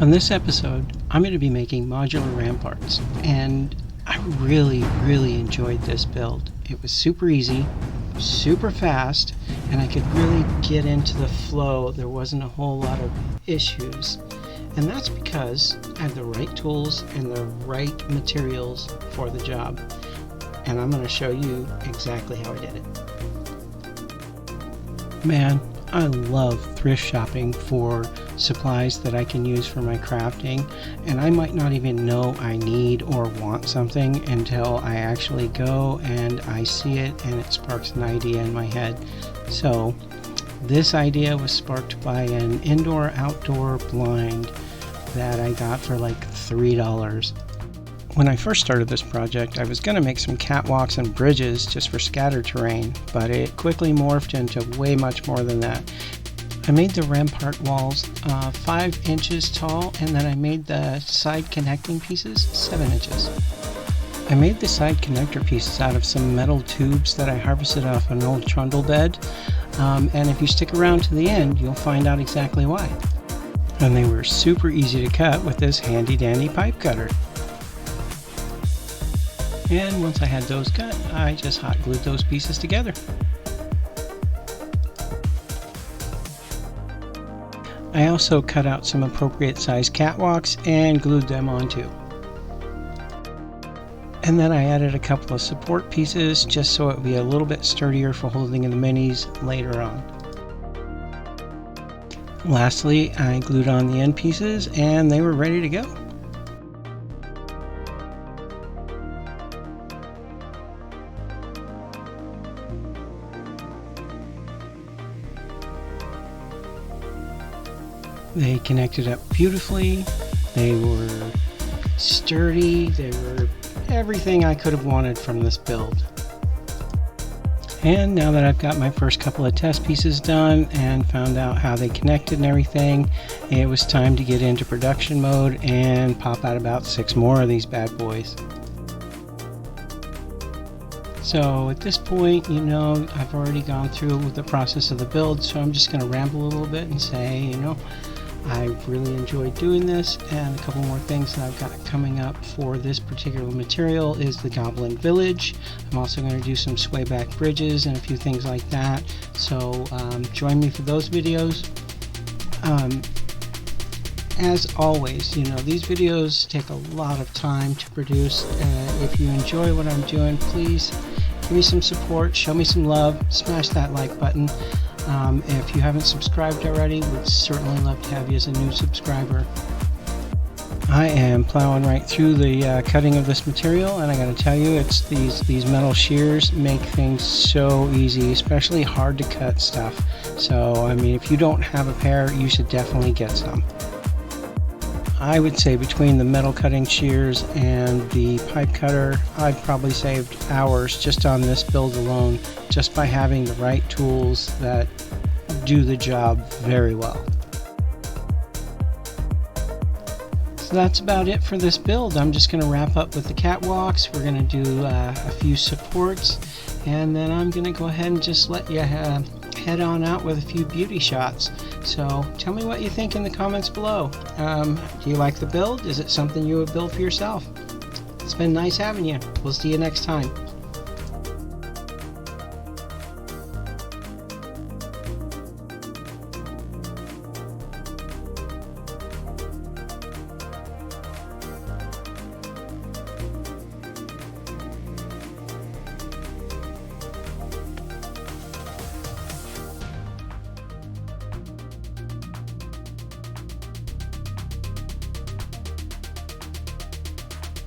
On this episode, I'm going to be making modular ramparts, and I really enjoyed this build. It was super easy, super fast, and I could really get into the flow. There wasn't a whole lot of issues, and that's because I had the right tools and the right materials for the job, and I'm going to show you exactly how I did it. Man, I love thrift shopping for supplies that I can use for my crafting, and I might not even know I need or want something until I actually go and I see it and it sparks an idea in my head. So this idea was sparked by an indoor-outdoor blind that I got for like $3. When I first started this project, I was going to make some catwalks and bridges just for scattered terrain, but it quickly morphed into way much more than that. I made the rampart walls 5 inches tall, and then I made the side connecting pieces 7 inches. I made the side connector pieces out of some metal tubes that I harvested off an old trundle bed, and if you stick around to the end, you'll find out exactly why. And they were super easy to cut with this handy dandy pipe cutter. And once I had those cut, I just hot glued those pieces together. I also cut out some appropriate size catwalks and glued them on too. And then I added a couple of support pieces just so it would be a little bit sturdier for holding in the minis later on. Lastly, I glued on the end pieces and they were ready to go. They connected up beautifully, they were sturdy, they were everything I could have wanted from this build. And now that I've got my first couple of test pieces done and found out how they connected and everything, it was time to get into production mode and pop out about 6 more of these bad boys. So at this point, you know, I've already gone through with the process of the build, so I'm just going to ramble a little bit and say, you know, I really enjoyed doing this, and a couple more things that I've got coming up for this particular material is the Goblin Village. I'm also going to do some swayback bridges and a few things like that, so join me for those videos. As always, you know, these videos take a lot of time to produce. If you enjoy what I'm doing, please give me some support, show me some love, smash that like button. If you haven't subscribed already, we'd certainly love to have you as a new subscriber. I am plowing right through the cutting of this material, and I gotta tell you, it's these metal shears make things so easy, especially hard to cut stuff. So I mean, if you don't have a pair, you should definitely get some. I would say between the metal cutting shears and the pipe cutter, I've probably saved hours just on this build alone, just by having the right tools that do the job very well. So that's about it for this build. I'm just going to wrap up with the catwalks. We're going to do a few supports, and then I'm going to go ahead and just let you head on out with a few beauty shots. So tell me what you think in the comments below. Do you like the build? Is it something you would build for yourself? It's been nice having you. We'll see you next time.